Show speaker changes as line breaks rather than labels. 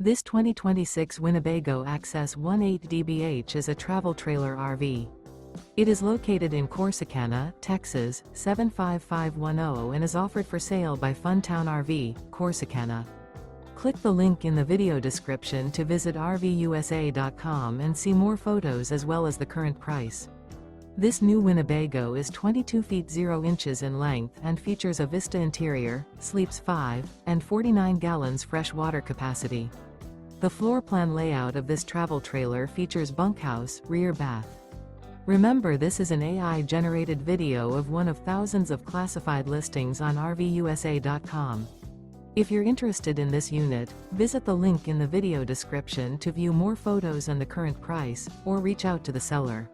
This 2026 Winnebago Access 18DBH is a travel trailer RV. It is located in Corsicana, Texas, 75510 and is offered for sale by Funtown RV, Corsicana. Click the link in the video description to visit RVUSA.com and see more photos as well as the current price. This new Winnebago is 22 feet 0 inches in length and features a VISTA interior, sleeps 5, and 49 gallons fresh water capacity. The floor plan layout of this travel trailer features bunkhouse, rear bath. Remember, this is an AI-generated video of one of thousands of classified listings on RVUSA.com. If you're interested in this unit, visit the link in the video description to view more photos and the current price, or reach out to the seller.